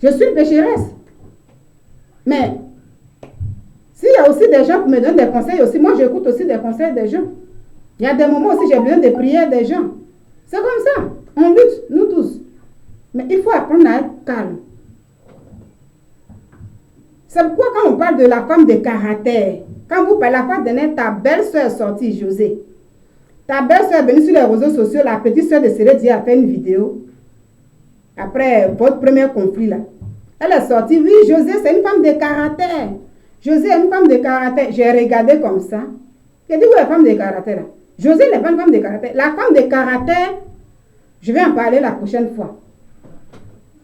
Speaker 1: Je suis pécheresse. Mais, s'il y y a aussi des gens qui me donnent des conseils aussi. Moi, j'écoute aussi des conseils des gens. Il y a des moments aussi, j'ai besoin de prières des gens. C'est comme ça. On lutte, nous tous. Mais il faut apprendre à être calme. C'est pourquoi quand on parle de la femme de caractère, quand vous parlez de la femme de ta belle-sœur est sortie, José. Ta belle-sœur est venue sur les réseaux sociaux, la petite sœur de Cérédia a fait une vidéo. Après votre premier conflit là. Elle est sortie, oui, José, c'est une femme de caractère. José est une femme de caractère. J'ai regardé comme ça. J'ai dit, où est la femme de caractère là? José n'est pas une femme de caractère. La femme de caractère, je vais en parler la prochaine fois.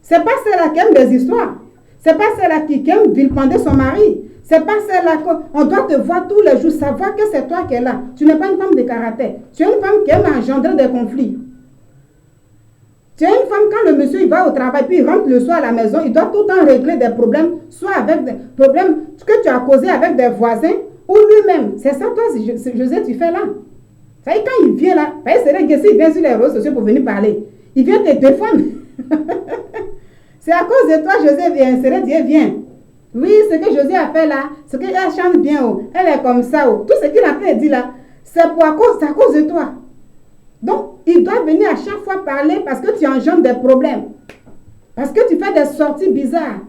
Speaker 1: C'est pas celle-là qui aime des histoires. C'est pas celle-là qui aime vilipender son mari. C'est pas celle-là qu'on doit te voir tous les jours, savoir que c'est toi qui es là. Tu n'es pas une femme de caractère. Tu es une femme qui aime engendrer des conflits. Tu es une femme, quand le monsieur il va au travail, puis il rentre le soir à la maison, il doit tout le temps régler des problèmes, soit avec des problèmes que tu as causés avec des voisins, ou lui-même. C'est ça, toi, José, tu fais là. Ça y est, quand il vient là, c'est vrai que s'il vient sur les réseaux sociaux pour venir parler, il vient te défendre. C'est à cause de toi, José vient. C'est vrai, Dieu vient. Oui, ce que José a fait là, ce qu'elle chante bien, oh, elle est comme ça, oh. Tout ce qu'il a fait dit là, c'est à cause de toi. Donc, il doit venir à chaque fois parler parce que tu engendres des problèmes. Parce que tu fais des sorties bizarres.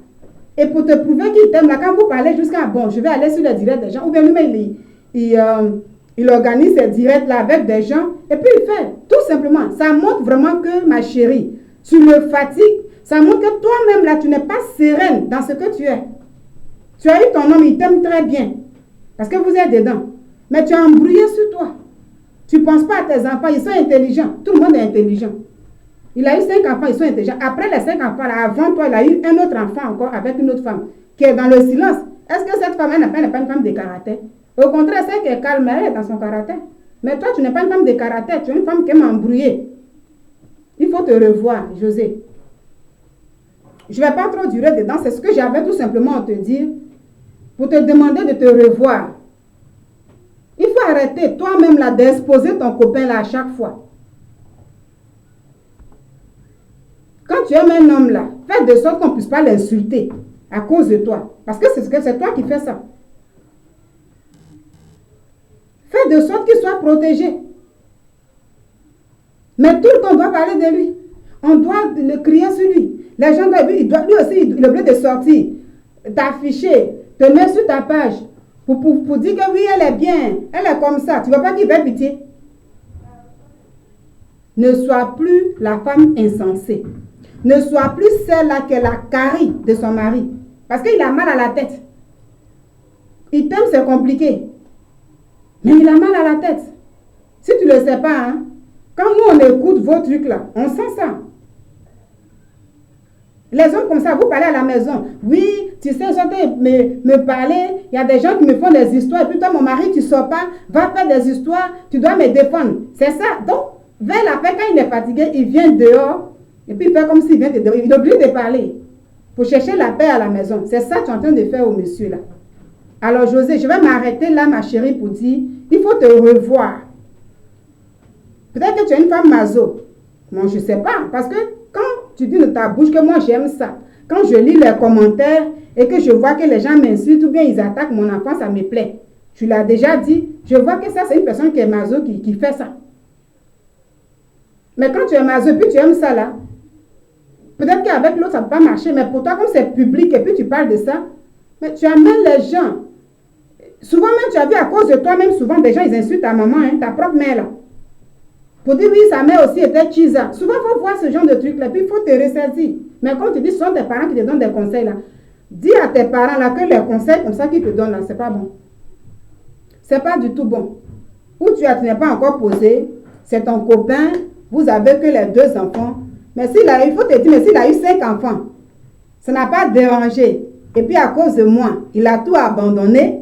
Speaker 1: Et pour te prouver qu'il t'aime, là, quand vous parlez jusqu'à, bon, je vais aller sur le direct des gens, ou bien lui-même, il organise ses directs là avec des gens, et puis il fait, tout simplement, ça montre vraiment que, ma chérie, tu le fatigues, ça montre que toi-même là, tu n'es pas sereine dans ce que tu es. Tu as eu ton homme, il t'aime très bien, parce que vous êtes dedans, mais tu as embrouillé sur toi. Tu ne penses pas à tes enfants, ils sont intelligents. Tout le monde est intelligent. Il a eu 5 enfants, ils sont intelligents. Après les 5 enfants, là, avant toi, il a eu un autre enfant encore avec une autre femme qui est dans le silence. Est-ce que cette femme, elle n'est pas une femme de caractère? Au contraire, celle qui est calme, elle est dans son caractère. Mais toi, tu n'es pas une femme de caractère, tu es une femme qui aime embrouiller. Il faut te revoir, José. Je ne vais pas trop durer dedans, c'est ce que j'avais tout simplement à te dire pour te demander de te revoir. Il faut arrêter toi-même là d'exposer ton copain là à chaque fois. Quand tu aimes un homme là, fais de sorte qu'on ne puisse pas l'insulter à cause de toi. Parce que c'est toi qui fais ça. Fais de sorte qu'il soit protégé. Mais tout le temps, on doit parler de lui. On doit le crier sur lui. Les gens doivent, lui aussi, il oublie de sortir, t'afficher, te mettre sur ta page. Pour dire que oui, elle est bien, elle est comme ça. Tu ne veux pas qu'il fait pitié? Ne sois plus la femme insensée. Ne sois plus celle-là qui est la carie de son mari. Parce qu'il a mal à la tête. Il t'aime, c'est compliqué. Mais il a mal à la tête. Si tu ne le sais pas, hein, quand nous on écoute vos trucs là, on sent ça. Les hommes comme ça, vous parlez à la maison. Oui, tu sais, j'entends me parler. Il y a des gens qui me font des histoires. Et puis toi, mon mari, tu ne sors pas. Va faire des histoires. Tu dois me défendre. C'est ça. Donc, vers la paix, quand il est fatigué, il vient dehors. Et puis, il fait comme s'il vient de dehors. Il est obligé de parler. Pour chercher la paix à la maison. C'est ça que tu es en train de faire au monsieur là. Alors, José, je vais m'arrêter là, ma chérie, pour dire, il faut te revoir. Peut-être que tu es une femme maso. Moi, je ne sais pas. Parce que quand tu dis de ta bouche que moi j'aime ça, quand je lis les commentaires et que je vois que les gens m'insultent ou bien ils attaquent mon enfant, ça me plaît. Tu l'as déjà dit, je vois que ça c'est une personne qui est maso qui fait ça. Mais quand tu es maso et puis tu aimes ça là, peut-être qu'avec l'autre ça ne peut pas marcher, mais pour toi comme c'est public et puis tu parles de ça, mais tu amènes les gens. Souvent même tu as vu à cause de toi-même, souvent des gens ils insultent ta maman, hein, ta propre mère là. Pour dire oui, sa mère aussi était chisa. Souvent, il faut voir ce genre de trucs là, puis il faut te ressaisir. Mais comme tu dis, ce sont tes parents qui te donnent des conseils là. Dis à tes parents là que les conseils comme ça qu'ils te donnent là, c'est pas bon. C'est pas du tout bon. Ou tu n'es pas encore posé, c'est ton copain, vous avez que les 2 enfants. Mais il faut te dire, mais s'il a eu 5 enfants, ça n'a pas dérangé. Et puis à cause de moi, il a tout abandonné.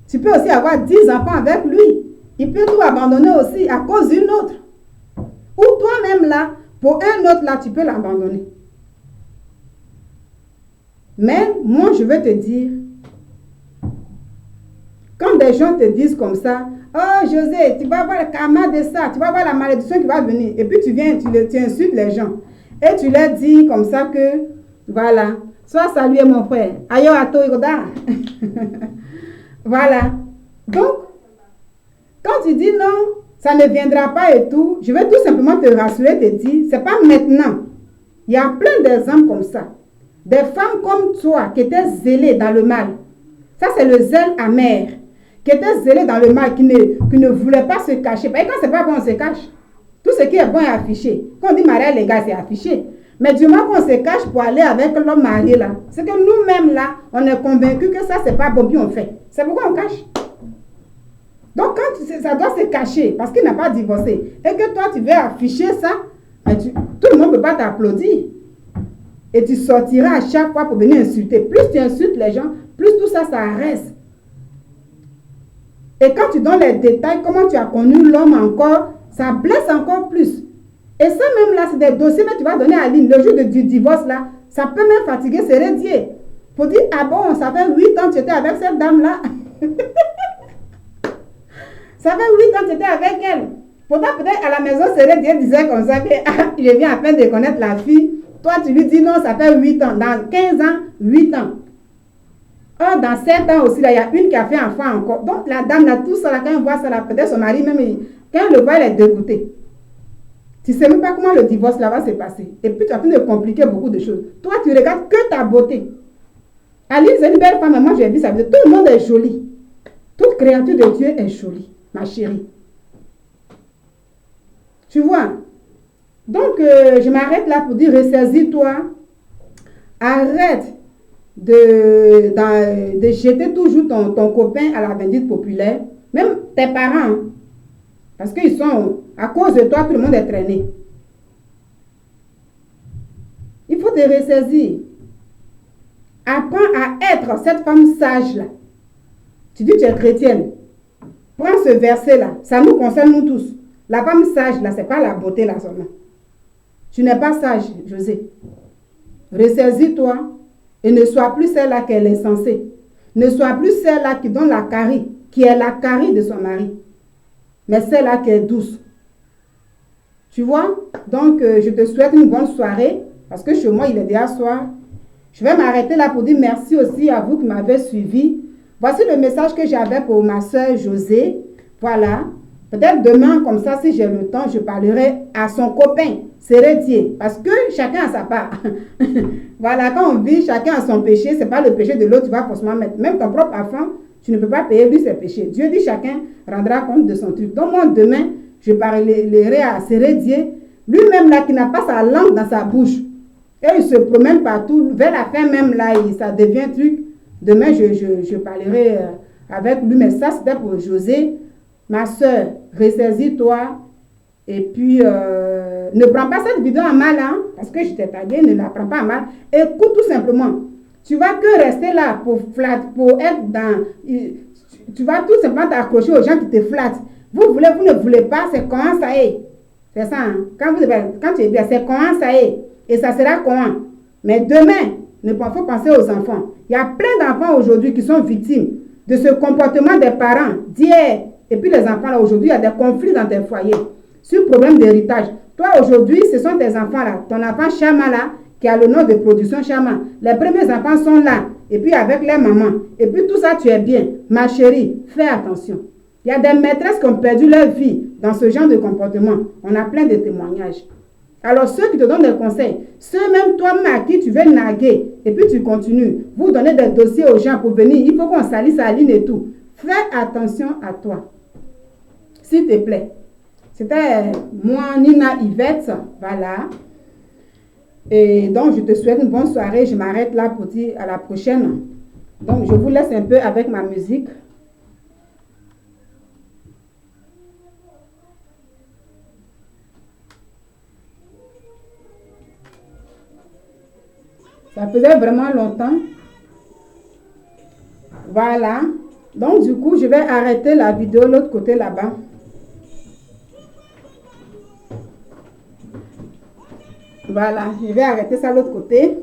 Speaker 1: Tu peux aussi avoir 10 enfants avec lui. Il peut tout abandonner aussi à cause d'une autre. Ou toi-même là, pour un autre là, tu peux l'abandonner. Mais moi, je veux te dire, quand des gens te disent comme ça, oh José, tu vas voir le karma de ça, tu vas voir la malédiction qui va venir. Et puis tu viens, tu insultes les gens. Et tu leur dis comme ça que, voilà, sois salué mon frère. Ayo ato iroda. Voilà. Donc, quand tu dis non, ça ne viendra pas et tout, je vais tout simplement te rassurer, te dire, c'est pas maintenant. Il y a plein d'exemples comme ça. Des femmes comme toi qui étaient zélées dans le mal. Ça, c'est le zèle amer. Qui étaient zélées dans le mal, qui ne voulaient pas se cacher. Et quand c'est pas bon, on se cache. Tout ce qui est bon est affiché. Quand on dit mariage légal, c'est affiché. Mais du moment qu'on se cache pour aller avec l'homme marié là, c'est que nous-mêmes là, on est convaincus que ça, c'est pas bon, puis on fait. C'est pourquoi on cache. Donc, quand ça doit se cacher, parce qu'il n'a pas divorcé, et que toi, tu veux afficher ça, tout le monde ne peut pas t'applaudir. Et tu sortiras à chaque fois pour venir insulter. Plus tu insultes les gens, plus tout ça, ça reste. Et quand tu donnes les détails, comment tu as connu l'homme encore, ça blesse encore plus. Et ça même là, c'est des dossiers que tu vas donner à Aline. Le jour du divorce là, ça peut même fatiguer ses héritiers. Faut dire, ah bon, ça fait 8 ans que tu étais avec cette dame-là. Ça fait 8 ans que tu étais avec elle. Pourtant, peut-être à la maison, Dieu disait comme ça que je viens à peine de connaître la fille. Toi, tu lui dis non, ça fait 8 ans. Dans 15 ans, 8 ans. Or, dans 7 ans aussi, il y a une qui a fait enfant encore. Donc, la dame, là, tout ça, là, quand elle voit ça, là, peut-être son mari, même, quand elle le voit, elle est dégoûtée. Tu ne sais même pas comment le divorce là va se passer. Et puis, tu es en train de compliquer beaucoup de choses. Toi, tu regardes que ta beauté. Alice, c'est une belle femme, mais moi, j'ai vu ça. Tout le monde est joli. Toute créature de Dieu est jolie, ma chérie. Tu vois? Donc, je m'arrête là pour dire, ressaisis-toi. Arrête de jeter toujours ton copain à la vindicte populaire. Même tes parents. Parce qu'ils sont, à cause de toi, tout le monde est traîné. Il faut te ressaisir. Apprends à être cette femme sage-là. Tu dis que tu es chrétienne. Prends ce verset-là. Ça nous concerne nous tous. La femme sage-là, ce n'est pas la beauté là seulement. Tu n'es pas sage, José. Ressaisis-toi et ne sois plus celle-là qu'elle est censée. Ne sois plus celle-là qui donne la carie, qui est la carie de son mari. Mais celle-là qui est douce. Tu vois? Donc, je te souhaite une bonne soirée parce que chez moi, il est déjà soir. Je vais m'arrêter là pour dire merci aussi à vous qui m'avez suivi. Voici le message que j'avais pour ma soeur José. Voilà. Peut-être demain, comme ça, si j'ai le temps, je parlerai à son copain, Sérédier. Parce que chacun a sa part. Voilà, quand on vit, chacun a son péché. Ce n'est pas le péché de l'autre, tu vas forcément mettre. Même ton propre enfant, tu ne peux pas payer lui ses péchés. Dieu dit chacun rendra compte de son truc. Donc moi, demain, je parlerai à Sérédier. Lui-même là, qui n'a pas sa langue dans sa bouche. Et il se promène partout. Vers la fin même là, ça devient truc. Demain, je parlerai avec lui. Mais ça, c'était pour José. Ma soeur, ressaisis-toi. Et puis, ne prends pas cette vidéo en mal, hein, parce que je t'ai tagué, ne la prends pas en mal. Écoute tout simplement. Tu vas que rester là pour être dans... Tu vas tout simplement t'accrocher aux gens qui te flattent. Vous ne voulez pas, c'est comment ça est. C'est ça, hein? Quand tu es bien, c'est comment ça est. Et ça sera comment. Mais demain, il faut penser aux enfants. Il y a plein d'enfants aujourd'hui qui sont victimes de ce comportement des parents d'hier. Et puis les enfants, là, aujourd'hui, il y a des conflits dans tes foyers. Sur le problème d'héritage. Toi, aujourd'hui, ce sont tes enfants là. Ton enfant Chama là, qui a le nom de production Chama. Les premiers enfants sont là. Et puis avec les mamans. Et puis tout ça, tu es bien. Ma chérie, fais attention. Il y a des maîtresses qui ont perdu leur vie dans ce genre de comportement. On a plein de témoignages. Alors ceux qui te donnent des conseils, ceux même toi-même à qui tu veux naguer, et puis tu continues, vous donnez des dossiers aux gens pour venir, il faut qu'on salisse Aline et tout. Fais attention à toi. S'il te plaît. C'était moi, Nina Yvette. Voilà. Et donc, je te souhaite une bonne soirée. Je m'arrête là pour dire à la prochaine. Donc, je vous laisse un peu avec ma musique. Ça faisait vraiment longtemps. Voilà. Donc, du coup, je vais arrêter la vidéo de l'autre côté là-bas. Voilà, je vais arrêter ça de l'autre côté.